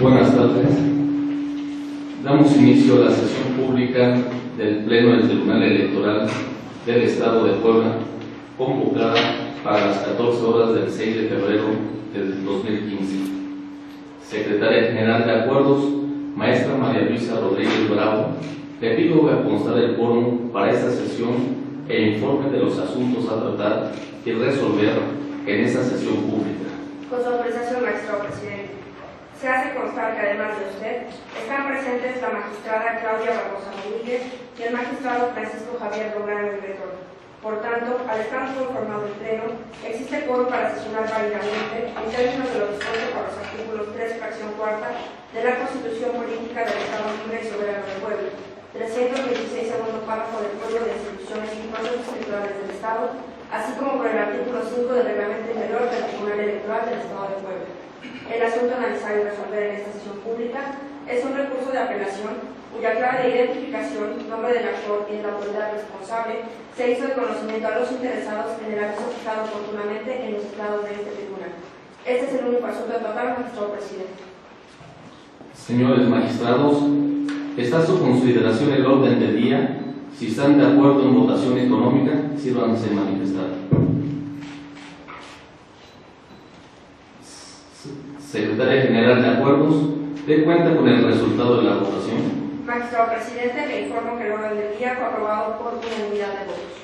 Buenas tardes. Damos inicio a la sesión pública del Pleno del Tribunal Electoral del Estado de Puebla, convocada para las 14 horas del 6 de febrero del 2015. Secretaria General de Acuerdos, maestra María Luisa Rodríguez Bravo, le pido que constar el quórum para esta sesión e informe de los asuntos a tratar y resolver en esta sesión pública. Con su autorización, magistrado presidente. Se hace constar que además de usted, están presentes la magistrada Claudia Barbosa Rodríguez y el magistrado Francisco Javier Lograno del Retorno. Por tanto, al estar conformado el Pleno, existe quórum para sesionar válidamente en términos de lo dispuesto por los artículos 3, fracción cuarta de la Constitución Política del Estado Libre y Soberano de Puebla, 326, segundo párrafo del Código de Instituciones y Procesos Electorales del Estado, así como por el artículo 5 del Reglamento Interior del Tribunal Electoral del Estado de Puebla. El asunto analizado y resolver en esta sesión pública es un recurso de apelación cuya clave de identificación, nombre del actor y de la autoridad responsable se hizo de conocimiento a los interesados en el aviso fijado oportunamente en los estados de este tribunal. Este es el único asunto a tratar, magistrado presidente. Señores magistrados, está a su consideración el orden del día. Si están de acuerdo en votación económica, sírvanse manifestar. Secretaria General de Acuerdos, ¿dé cuenta con el resultado de la votación? Magistrado presidente, le informo que el orden del día fue aprobado por unanimidad de votos.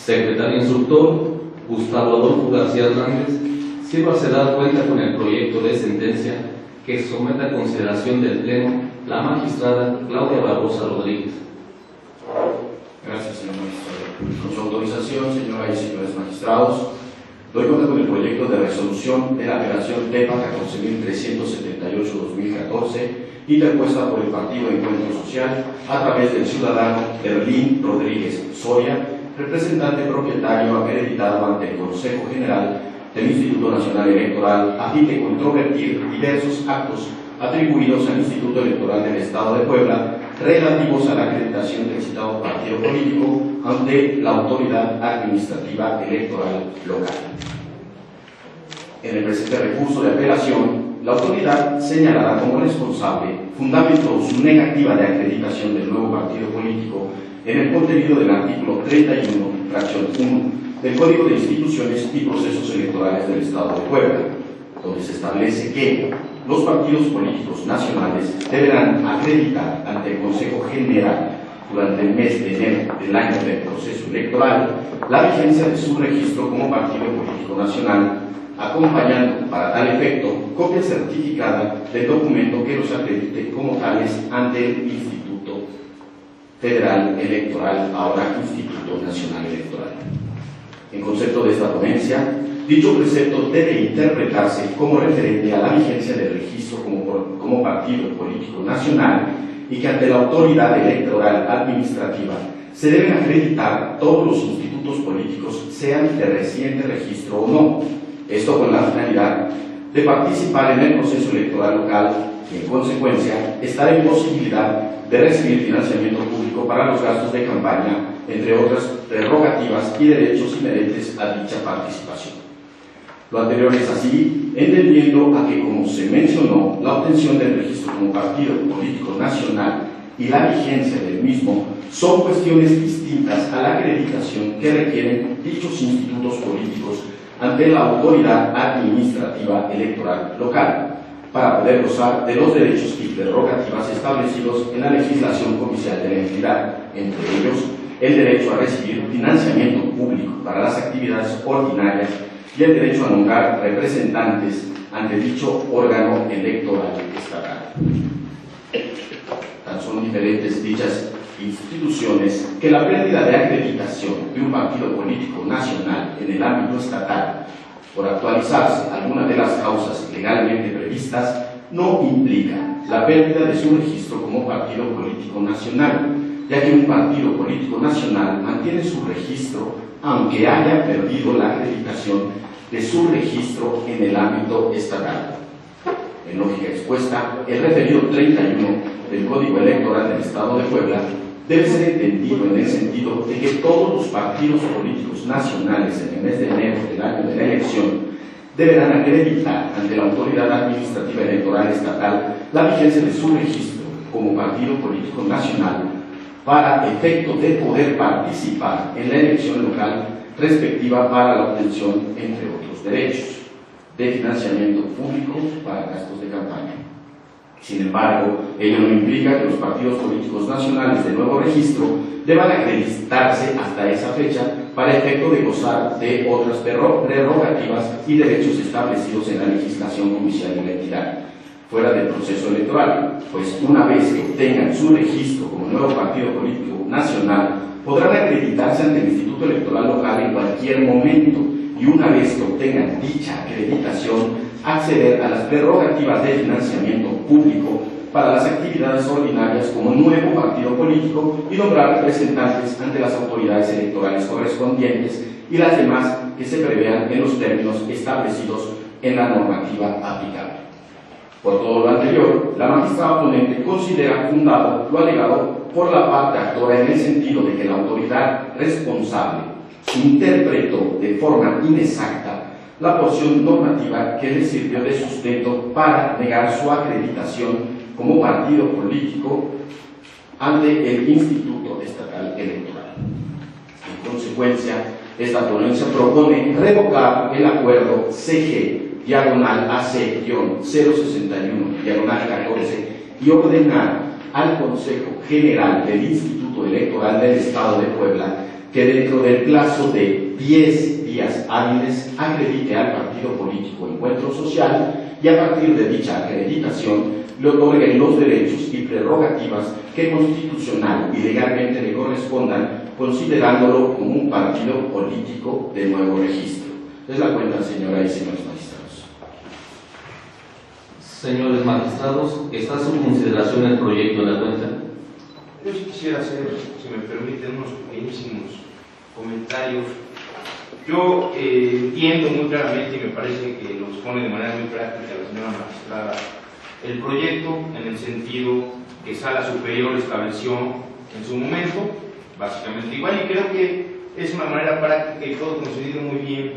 Secretario Instructor, Gustavo Adolfo García Hernández, sírvase dar cuenta con el proyecto de sentencia que somete a consideración del Pleno la magistrada Claudia Barbosa Rodríguez. Gracias, señor magistrado. Con su autorización, señoras y señores magistrados, doy cuenta con el proyecto de resolución de la apelación TEPA 14.378-2014, interpuesta por el Partido Encuentro Social a través del ciudadano Erlín Rodríguez Soria, representante propietario acreditado ante el Consejo General del Instituto Nacional Electoral, a fin de controvertir diversos actos atribuidos al Instituto Electoral del Estado de Puebla relativos a la acreditación del citado partido político ante la Autoridad Administrativa Electoral Local. En el presente recurso de apelación, la autoridad señalada como responsable fundamentó su negativa de acreditación del nuevo partido político en el contenido del artículo 31, fracción 1, del Código de Instituciones y Procesos Electorales del Estado de Puebla, donde se establece que los partidos políticos nacionales deberán acreditar ante el Consejo General durante el mes de enero del año del proceso electoral la vigencia de su registro como partido político nacional, acompañando para tal efecto copia certificada del documento que los acredite como tales ante el Instituto Federal Electoral, ahora Instituto Nacional Electoral. En concepto de esta ponencia, dicho precepto debe interpretarse como referente a la vigencia del registro como partido político nacional y que ante la autoridad electoral administrativa se deben acreditar todos los institutos políticos, sean de reciente registro o no. Esto con la finalidad de participar en el proceso electoral local y, en consecuencia, estar en posibilidad de recibir financiamiento público para los gastos de campaña, entre otras prerrogativas y derechos inherentes a dicha participación. Lo anterior es así, entendiendo a que, como se mencionó, la obtención del registro como partido político nacional y la vigencia del mismo son cuestiones distintas a la acreditación que requieren dichos institutos políticos ante la autoridad administrativa electoral local, para poder gozar de los derechos y prerrogativas establecidos en la legislación oficial de la entidad, entre ellos el derecho a recibir financiamiento público para las actividades ordinarias y el derecho a nombrar representantes ante dicho órgano electoral estatal. Tan son diferentes dichas instituciones que la pérdida de acreditación de un partido político nacional en el ámbito estatal por actualizarse alguna de las causas legalmente previstas no implica la pérdida de su registro como partido político nacional, ya que un partido político nacional mantiene su registro aunque haya perdido la acreditación de su registro en el ámbito estatal. En lógica expuesta, el referido 31 del Código Electoral del Estado de Puebla debe ser entendido en el sentido de que todos los partidos políticos nacionales en el mes de enero del año de la elección deberán acreditar ante la Autoridad Administrativa Electoral Estatal la vigencia de su registro como partido político nacional para efecto de poder participar en la elección local respectiva para la obtención, entre otros derechos, de financiamiento público para gastos de campaña. Sin embargo, ello no implica que los partidos políticos nacionales de nuevo registro deban acreditarse hasta esa fecha para efecto de gozar de otras prerrogativas y derechos establecidos en la legislación judicial de la entidad, fuera del proceso electoral, pues una vez que obtengan su registro como nuevo partido político nacional, podrán acreditarse ante el Instituto Electoral Local en cualquier momento y una vez que obtengan dicha acreditación, acceder a las prerrogativas de financiamiento público para las actividades ordinarias como nuevo partido político y nombrar representantes ante las autoridades electorales correspondientes y las demás que se prevean en los términos establecidos en la normativa aplicable. Por todo lo anterior, la magistrada ponente considera fundado lo alegado por la parte actora en el sentido de que la autoridad responsable interpretó de forma inexacta la porción normativa que le sirvió de sustento para negar su acreditación como partido político ante el Instituto Estatal Electoral. En consecuencia, esta ponencia propone revocar el acuerdo CG-AC-061-14 y ordenar al Consejo General del Instituto Electoral del Estado de Puebla que dentro del plazo de 10 días hábiles acredite al partido político Encuentro Social y a partir de dicha acreditación le otorguen los derechos y prerrogativas que constitucional y legalmente le correspondan, considerándolo como un partido político de nuevo registro. Es la cuenta, señora y señores magistrados. Señores magistrados, ¿está a su consideración el proyecto de la cuenta? Yo sí quisiera hacer, si me permiten, unos pequeñísimos comentarios. Yo entiendo muy claramente y me parece que lo expone de manera muy práctica la señora magistrada el proyecto en el sentido que Sala Superior estableció en su momento, básicamente igual, y creo que es una manera práctica y puedo coincidir muy bien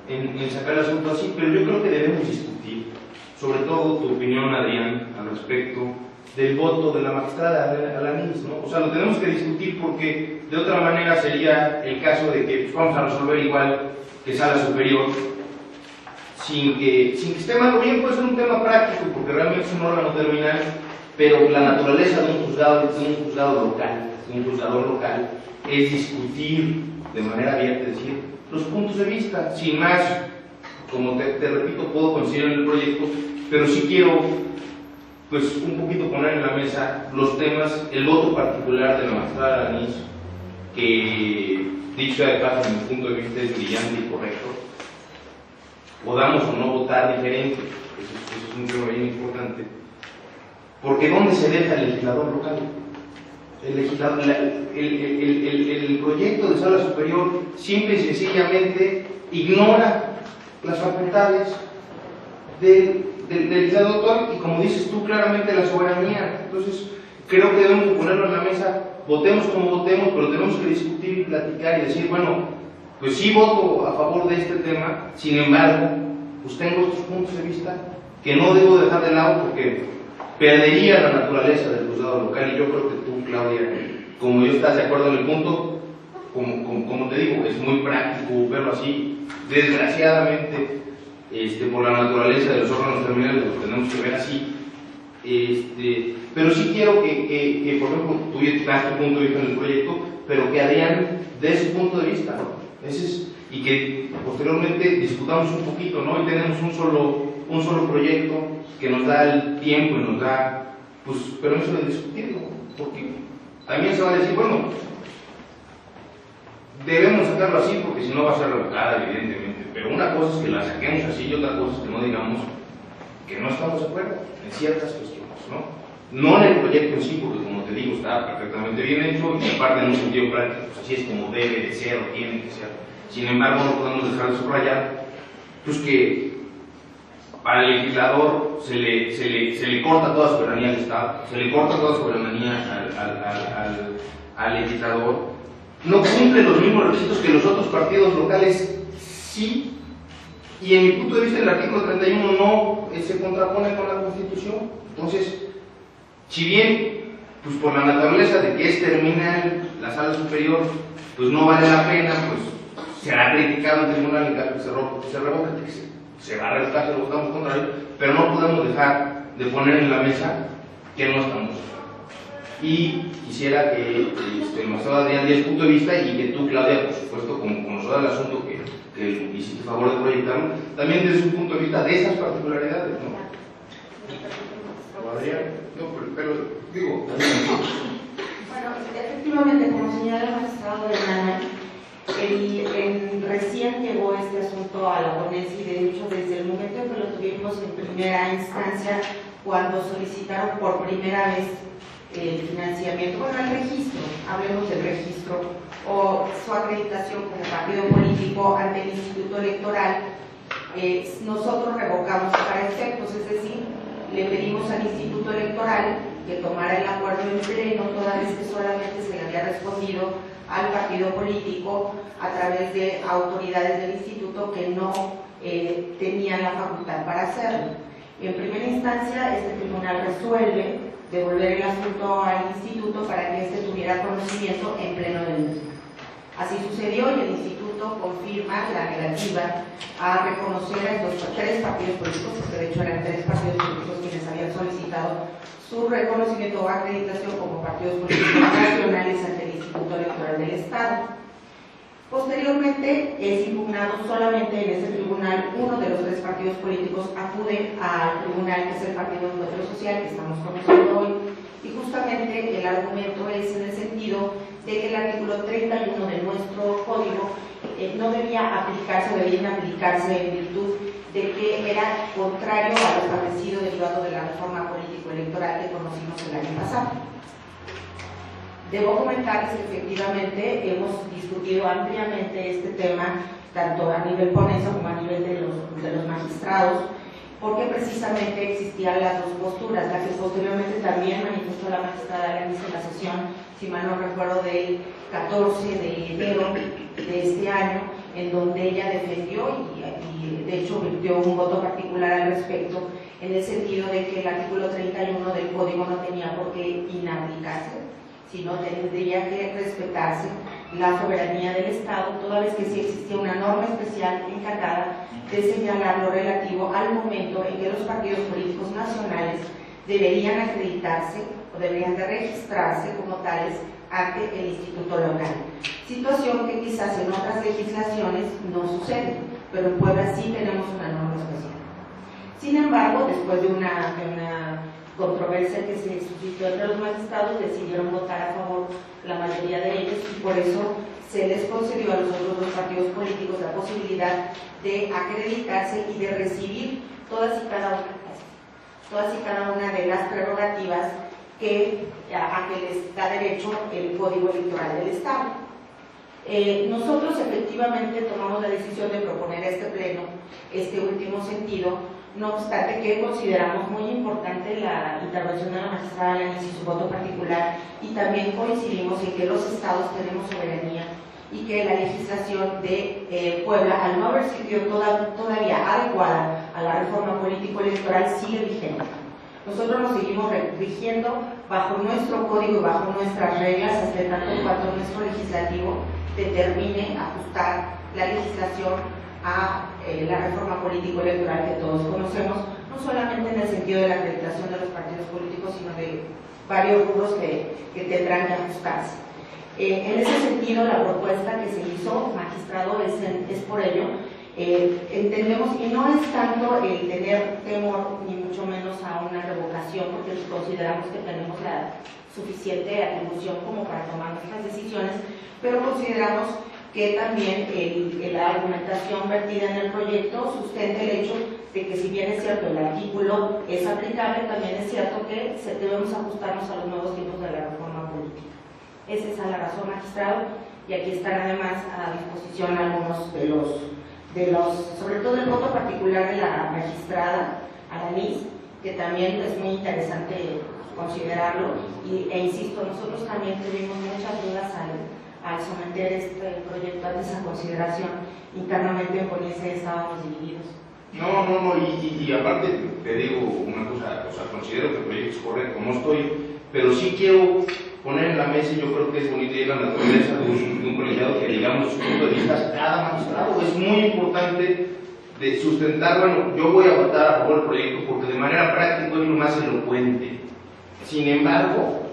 en sacar el asunto así, pero yo creo que debemos discutir, sobre todo tu opinión, Adrián, al respecto del voto de la magistrada Alanís, ¿no? O sea, lo tenemos que discutir porque de otra manera sería el caso de que pues, vamos a resolver igual que Sala Superior sin que esté mal o bien. Puede ser un tema práctico porque realmente es un órgano terminal, pero la naturaleza de un juzgado local, de un juzgador local, es discutir de manera abierta, es decir, los puntos de vista, sin más. Como te repito, puedo coincidir en el proyecto, pero sí quiero pues un poquito poner en la mesa los temas, el voto particular de la magistrada Alanís, que dicho sea de paso, desde mi punto de vista es brillante y correcto. Podamos o no votar diferente, eso es un tema bien importante, porque ¿dónde se deja el legislador local? El proyecto de Sala Superior simple y sencillamente ignora las facultades del legislador local y, como dices tú claramente, la soberanía. Entonces creo que debemos de ponerlo en la mesa, votemos como votemos, pero tenemos que discutir y platicar y decir, bueno, pues sí voto a favor de este tema, sin embargo, pues tengo estos puntos de vista que no debo dejar de lado porque perdería la naturaleza del juzgado local. Y yo creo que tú, Claudia, como yo estás de acuerdo en el punto, como te digo, es muy práctico verlo así. Desgraciadamente, por la naturaleza de los órganos terminales, lo tenemos que ver así. Pero sí quiero que por ejemplo, tú das tu punto de vista en el proyecto, pero que Adrián dé su punto de vista, ¿no? Y que posteriormente discutamos un poquito, ¿no? Y tenemos un solo proyecto que nos da el tiempo y nos da, pues, permiso de discutirlo, porque también se va a decir, bueno, debemos sacarlo así porque si no va a ser revocada, evidentemente, pero una cosa es que la saquemos así y otra cosa es que no digamos que no estamos de acuerdo en ciertas cuestiones, ¿no? No en el proyecto en sí, porque como te digo, está perfectamente bien hecho y aparte en un sentido práctico, pues así es como debe de ser o tiene que ser. Sin embargo, no podemos dejar de subrayar pues que para el legislador se le corta toda soberanía al Estado, se le corta toda soberanía al legislador, no cumple los mismos requisitos que los otros partidos locales sí Y en mi punto de vista el artículo 31 no se contrapone con la Constitución. Entonces, si bien pues por la naturaleza de que es terminal la sala superior, pues no vale la pena, pues será criticado el tribunal en caso que se revoque, que se va a revocar si lo votamos contrario, pero no podemos dejar de poner en la mesa que no estamos. Y quisiera que el magistrado Adrián diera su punto de vista y que tú, Claudia, por supuesto, como conocedora del asunto que hiciste favor de proyectarlo, también desde su punto de vista de esas particularidades, ¿no? Adrián, no, pero digo. Bueno, efectivamente, como señala el magistrado Hernán, recién llegó este asunto a la ponencia y de hecho desde el momento en que lo tuvimos en primera instancia, cuando solicitaron por primera vez el financiamiento, bueno, el registro, hablemos del registro, o su acreditación como partido político ante el Instituto Electoral, nosotros revocamos para efectos, es decir, le pedimos al Instituto Electoral que tomara el acuerdo en pleno, toda vez que solamente se le había respondido al partido político a través de autoridades del instituto que no tenían la facultad para hacerlo. En primera instancia, este tribunal resuelve devolver el asunto al instituto para que éste tuviera conocimiento en pleno del mismo. Así sucedió y el instituto confirma la negativa a reconocer a estos tres partidos políticos, porque de hecho eran tres partidos políticos quienes habían solicitado su reconocimiento o acreditación como partidos políticos nacionales ante el Instituto Electoral del Estado. Posteriormente es impugnado solamente en este tribunal, uno de los tres partidos políticos acude al tribunal, que es el Partido Encuentro Social, que estamos conociendo hoy, y justamente el argumento es en el sentido de que el artículo 31 de nuestro código no debía aplicarse, deberían aplicarse en virtud de que era contrario a lo establecido derivado de la reforma político-electoral que conocimos el año pasado. Debo comentarles que efectivamente hemos discutido ampliamente este tema, tanto a nivel ponencia como a nivel de los magistrados, porque precisamente existían las dos posturas, la que posteriormente también manifestó la magistrada Alanis en la sesión, si mal no recuerdo, del 14 de enero de este año, en donde ella defendió y de hecho dio un voto particular al respecto, en el sentido de que el artículo 31 del Código no tenía por qué inaplicarse, sino tendría que respetarse la soberanía del Estado, toda vez que sí existía una norma especial encargada de señalar lo relativo al momento en que los partidos políticos nacionales deberían acreditarse o deberían de registrarse como tales ante el instituto local. Situación que quizás en otras legislaciones no sucede, pero en Puebla sí tenemos una norma especial. Sin embargo, después de una controversia que se suscitó entre los magistrados, decidieron votar a favor la mayoría de ellos y por eso se les concedió a los otros dos partidos políticos la posibilidad de acreditarse y de recibir todas y cada una de las prerrogativas a que les da derecho el Código Electoral del Estado. Nosotros efectivamente tomamos la decisión de proponer a este pleno este último sentido, no obstante que consideramos muy importante la intervención de la magistrada Alanis y su voto particular, y también coincidimos en que los estados tenemos soberanía y que la legislación de Puebla, al no haber sido todavía adecuada a la reforma político-electoral, sigue vigente. Nosotros nos seguimos rigiendo bajo nuestro código y bajo nuestras reglas, hasta tanto en cuanto nuestro legislativo determine ajustar la legislación a la reforma político-electoral que todos conocemos, no solamente en el sentido de la acreditación de los partidos políticos, sino de varios rubros que tendrán que ajustarse. En ese sentido, la propuesta que se hizo, magistrado, es por ello. Entendemos que no es tanto el tener temor, ni mucho menos a una revocación, porque consideramos que tenemos la suficiente atribución como para tomar nuestras decisiones, pero consideramos que también la argumentación vertida en el proyecto sustenta el hecho de que, si bien es cierto el artículo es aplicable, también es cierto que debemos ajustarnos a los nuevos tiempos de la reforma política. Esa es la razón, magistrado, y aquí están además a disposición algunos de los, sobre todo el voto particular de la magistrada Alanis, que también es muy interesante considerarlo, e insisto, nosotros también tuvimos muchas dudas al someter este proyecto antes a consideración, internamente en Ponencia estábamos divididos. No, y aparte te digo una cosa, o sea, considero que el proyecto es correcto, no estoy, pero sí quiero poner en la mesa, y yo creo que es bonito y es la naturaleza de un colegiado que digamos su punto de vista a cada magistrado. Es muy importante de sustentar, bueno, yo voy a votar a favor del proyecto porque de manera práctica es lo más elocuente. Sin embargo,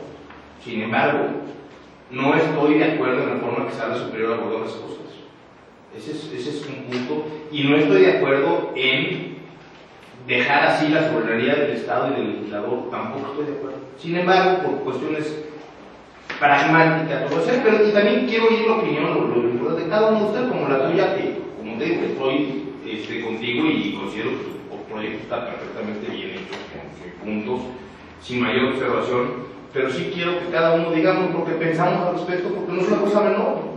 no estoy de acuerdo en la forma que Sala Superior abordó las cosas. Ese es un punto, y no estoy de acuerdo en dejar así la soberanía del Estado y del legislador, tampoco estoy de acuerdo. Sin embargo, por cuestiones pragmáticas, pero y también quiero oír la opinión de cada uno de ustedes, como la tuya, que como te digo, estoy contigo y considero que tu proyecto está perfectamente bien hecho, con puntos, sin mayor observación, pero sí quiero que cada uno digamos lo que pensamos al respecto, porque no es una cosa menor.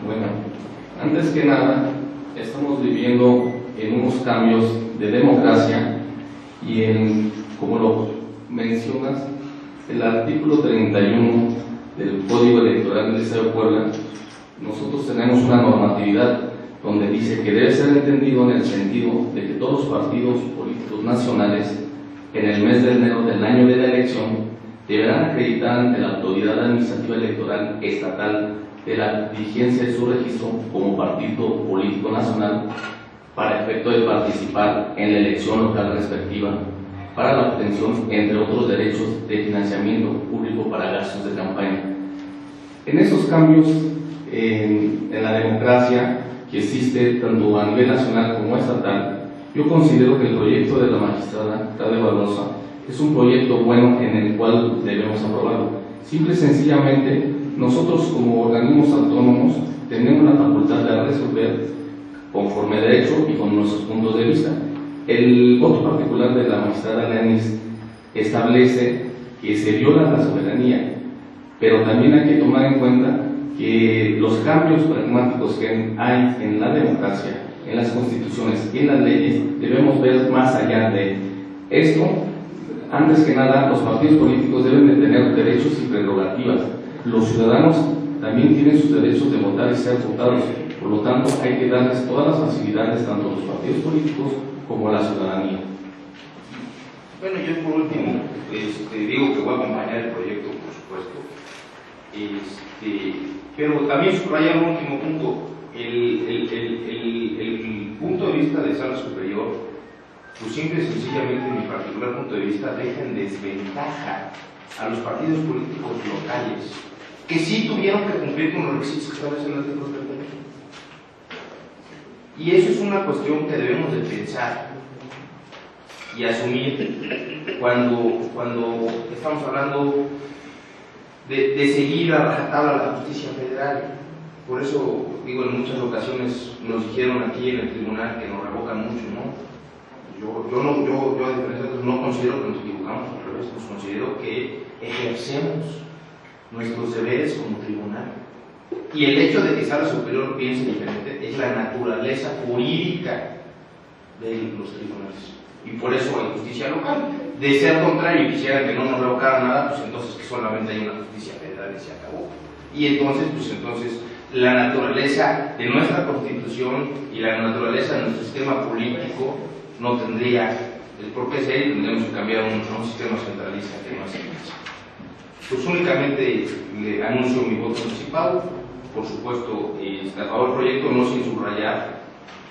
Bueno, antes que nada, estamos viviendo en unos cambios de democracia y como lo mencionas, el artículo 31 del Código Electoral del Estado de Puebla, nosotros tenemos una normatividad donde dice que debe ser entendido en el sentido de que todos los partidos políticos nacionales, en el mes de enero del año de la elección, deberán acreditar ante la Autoridad Administrativa Electoral Estatal de la vigencia de su registro como partido político nacional para efecto de participar en la elección local respectiva para la obtención, entre otros derechos, de financiamiento público para gastos de campaña. En esos cambios en la democracia que existe tanto a nivel nacional como estatal, yo considero que el proyecto de la magistrada Claudia Barbosa es un proyecto bueno en el cual debemos aprobarlo. Simple y sencillamente, nosotros como organismos autónomos tenemos la facultad de resolver conforme a derecho y con nuestros puntos de vista. El voto particular de la magistrada Leanis establece que se viola la soberanía, pero también hay que tomar en cuenta que los cambios pragmáticos que hay en la democracia, en las constituciones y en las leyes, debemos ver más allá de esto. Antes que nada, los partidos políticos deben de tener derechos y prerrogativas. Los ciudadanos también tienen sus derechos de votar y ser votados. Por lo tanto, hay que darles todas las facilidades, tanto a los partidos políticos como a la ciudadanía. Bueno, yo por último digo que voy a acompañar el proyecto, por supuesto, pero también subrayar un último punto. El punto de vista de Sala Superior, pues simple y sencillamente, en mi particular punto de vista, deja en desventaja a los partidos políticos locales, que sí tuvieron que cumplir con los requisitos que establecen las leyes del país. Y eso es una cuestión que debemos de pensar y asumir cuando estamos hablando de seguir a rajatabla la justicia federal. Por eso, digo, en muchas ocasiones nos dijeron aquí en el tribunal que nos revocan mucho, ¿no? Yo a diferencia de otros, no considero que nos equivocamos, al revés, pues considero que ejercemos nuestros deberes como tribunal. Y el hecho de que Sala Superior piense diferente es la naturaleza jurídica de los tribunales. Y por eso hay justicia local. De ser contrario y quisieran que no nos revocaran nada, pues entonces que solamente hay una justicia federal y se acabó. Y entonces, la naturaleza de nuestra Constitución y la naturaleza de nuestro sistema político no tendría el por qué ser, y tendríamos que cambiar a un sistema centralista que no es el mismo. Pues únicamente le anuncio mi voto anticipado, por supuesto, a favor del proyecto, no sin subrayar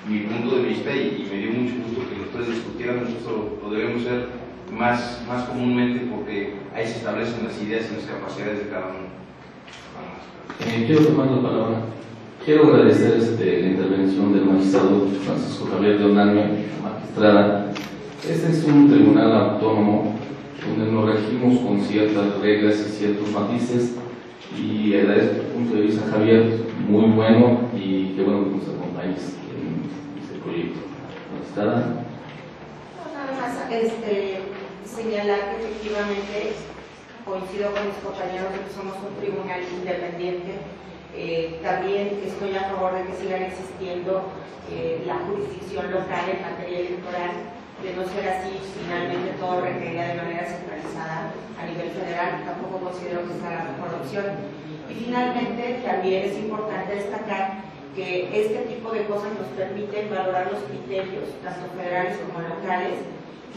mi punto de vista, y me dio mucho gusto que los tres discutieran. Esto lo debemos hacer más comúnmente, porque ahí se establecen las ideas y las capacidades de cada uno. Quiero tomar la palabra. Quiero agradecer la intervención del magistrado Francisco Javier Leonardo, magistrada. Este es un tribunal autónomo donde nos regimos con ciertas reglas y ciertos matices, y agradezco tu punto de vista, Javier, muy bueno, y qué bueno que nos acompañes en este proyecto. Magistrada. Nada más señalar que efectivamente coincido con mis compañeros de que somos un tribunal independiente. También estoy a favor de que sigan existiendo la jurisdicción local en materia electoral. De no ser así, finalmente todo recaería de manera centralizada a nivel federal. Tampoco considero que sea la mejor opción. Y finalmente, también es importante destacar que este tipo de cosas nos permiten valorar los criterios, tanto federales como locales.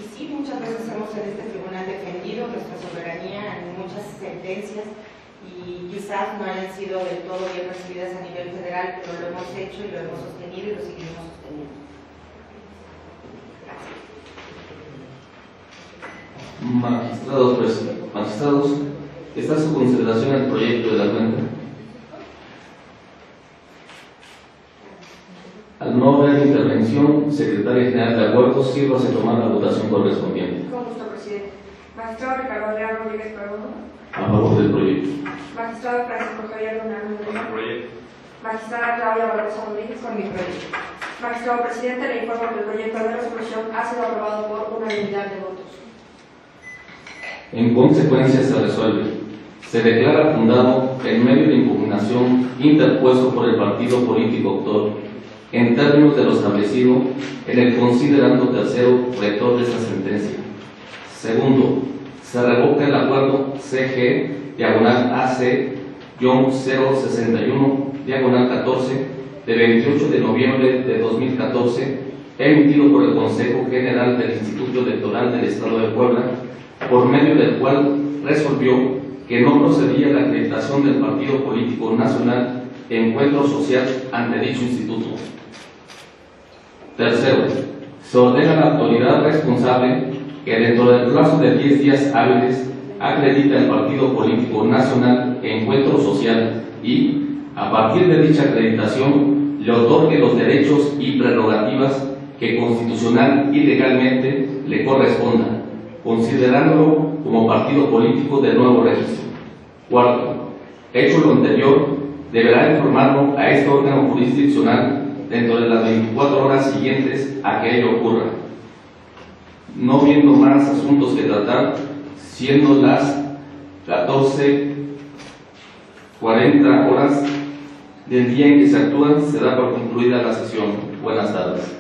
Y sí, muchas veces hemos en este tribunal defendido nuestra soberanía en muchas sentencias y quizás no hayan sido del todo bien recibidas a nivel federal, pero lo hemos hecho y lo hemos sostenido y lo seguimos sosteniendo. Magistrados, ¿está a su consideración el proyecto de la cuenta? Al no haber intervención, Secretaria General de Acuerdos, sírvase a tomar la votación correspondiente. Con gusto, presidente. Magistrado Ricardo Andrea Rodríguez Perdomo. A favor del proyecto. Magistrado Francisco Javier Lunardo. Con el proyecto. Magistrada Claudia Barbosa Rodríguez. Con mi proyecto. Magistrado presidente, le informo que el proyecto de resolución ha sido aprobado por unanimidad de votos. En consecuencia, se resuelve. Se declara fundado el medio de impugnación interpuesto por el partido político autor, en términos de lo establecido en el considerando tercero rector de esta sentencia. Segundo, se revoca el acuerdo CG-AC-061-14 de 28 de noviembre de 2014, emitido por el Consejo General del Instituto Electoral del Estado de Puebla, por medio del cual resolvió que no procedía la acreditación del Partido Político Nacional Encuentro Social ante dicho instituto. Tercero, se ordena a la autoridad responsable que dentro del plazo de 10 días hábiles acredita el Partido Político Nacional Encuentro Social y, a partir de dicha acreditación, le otorgue los derechos y prerrogativas que constitucional y legalmente le correspondan, considerándolo como partido político de nuevo registro. Cuarto, hecho lo anterior, deberá informarlo a este órgano jurisdiccional dentro de las 24 horas siguientes a que ello ocurra. No viendo más asuntos que tratar, siendo las 14:40 horas del día en que se actúa, se da por concluida la sesión. Buenas tardes.